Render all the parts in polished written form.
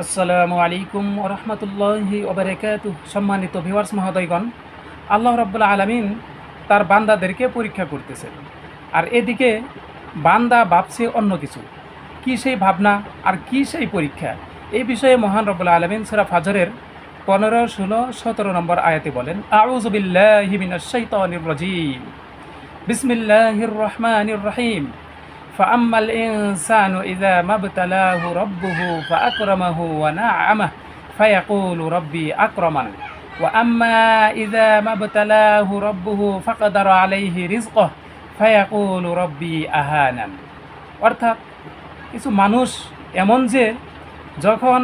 আসসালামু আলাইকুম ওয়া রাহমাতুল্লাহি ওয়া বারাকাতুহু। সম্মানিত ভিউয়ার্স মহোদয়গণ, আল্লাহ রাব্বুল আলামিন তার বান্দাদেরকে পরীক্ষা করতেছেন, আর এদিকে বান্দা ভাবছে অন্য কিছু। কি সেই ভাবনা আর কি সেই পরীক্ষা, এই বিষয়ে মহান রব্বুল আলামিন সূরা ফাজরের 15, 16, 17 নম্বর আয়াতে বলেন, আউযু বিল্লাহি মিনাশ শাইতানির রাজীম, বিসমিল্লাহির রহমানির রহিম। فأما الإنسان إذا ما ابتلاه ربه فأكرمه ونعمه فيقول ربي أكرمن وأما إذا ما ابتلاه ربه فقدر عليه رزقه فيقول ربي أهانن। অর্থাৎ কিছু মানুষ এমন যে যখন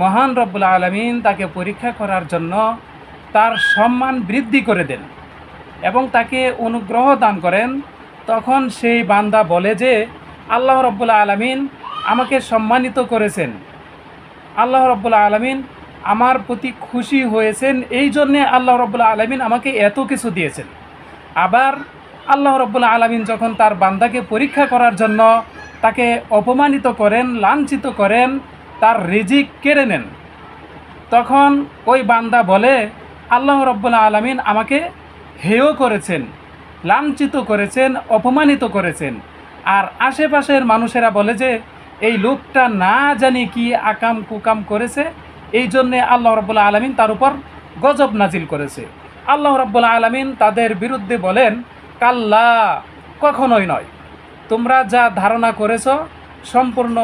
মহান রব্বুল আলামিন তাকে পরীক্ষা করার জন্য তার সম্মান বৃদ্ধি করে দেন এবং তাকে অনুগ্রহ দান করেন, তখন সেই বান্দা বলে যে আল্লাহ রাব্বুল আলামিন আমাকে সম্মানিত করেছেন, আল্লাহ রাব্বুল আলামিন আমার প্রতি খুশি হয়েছেন, এই জন্যে আল্লাহ রাব্বুল আলামিন আমাকে এত কিছু দিয়েছেন। আবার আল্লাহ রাব্বুল আলামিন যখন তার বান্দাকে পরীক্ষা করার জন্য তাকে অপমানিত করেন, লাঞ্ছিত করেন, তার রিজিক কেড়ে নেন, তখন ওই বান্দা বলে আল্লাহ রাব্বুল আলামিন আমাকে হেয় করেছেন, লাঞ্ছিত করেছেন, অপমানিত করেছেন। আর আশেপাশের মানুষেরা বলে যে এই লোকটা না জানি কি আকাম কুকাম করেছে, এই জন্যে আল্লাহ রাব্বুল আলামিন তার উপর গজব নাজিল করেছে। আল্লাহ রাব্বুল আলামিন তাদের বিরুদ্ধে বলেন, কাল্লা, কখনোই নয়। তোমরা যা ধারণা করেছ সম্পূর্ণ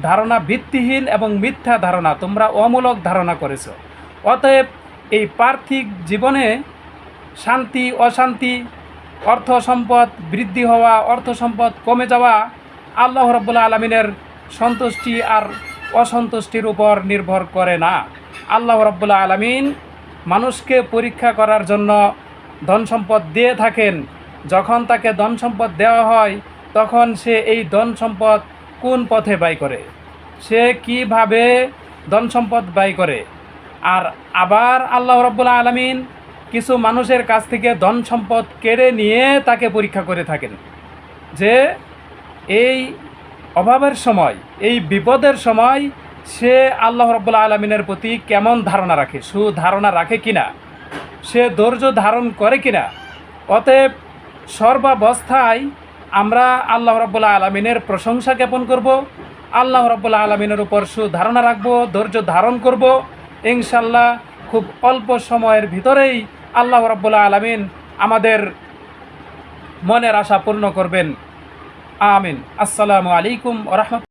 ধারণা ভিত্তিহীন এবং মিথ্যা ধারণা, তোমরা অমূলক ধারণা করেছ। অতএব এই পার্থিব জীবনে শান্তি অশান্তি, অর্থ সম্পদ বৃদ্ধি হওয়া, অর্থ সম্পদ কমে যাওয়া আল্লাহ রাব্বুল আলামিনের সন্তুষ্টি আর অসন্তুষ্টির উপর নির্ভর করে না। আল্লাহ রাব্বুল আলামিন মানুষকে পরীক্ষা করার জন্য ধন সম্পদ দিয়ে থাকেন। যখন তাকে ধন সম্পদ দেওয়া হয় তখন সে এই ধন সম্পদ কোন পথে ব্যয় করে, সে কিভাবে ধন সম্পদ ব্যয় করে। আর আবার আল্লাহ রাব্বুল আলামিন কিছু মানুষের কাছ থেকে ধন সম্পদ কেড়ে নিয়ে তাকে পরীক্ষা করে থাকেন, যে এই অভাবের সময়, এই বিপদের সময় সে আল্লাহ রাব্বুল আলামিনের প্রতি কেমন ধারণা রাখে, সুধারণা রাখে কিনা, সে ধৈর্য ধারণ করে কিনা। অতএব সর্বাবস্থায় আমরা আল্লাহ রাব্বুল আলামিনের প্রশংসা জ্ঞাপন করব, আল্লাহ রাব্বুল আলামিনের উপর সুধারণা রাখব, ধৈর্য ধারণ করব। ইনশাল্লাহ খুব অল্প সময়ের ভিতরেই আল্লাহ রাব্বুল আলামিন আমাদের মনের আশা পূর্ণ করবেন। আমিন। আসসালামু আলাইকুম ওয়া রাহমাতুল্লাহ।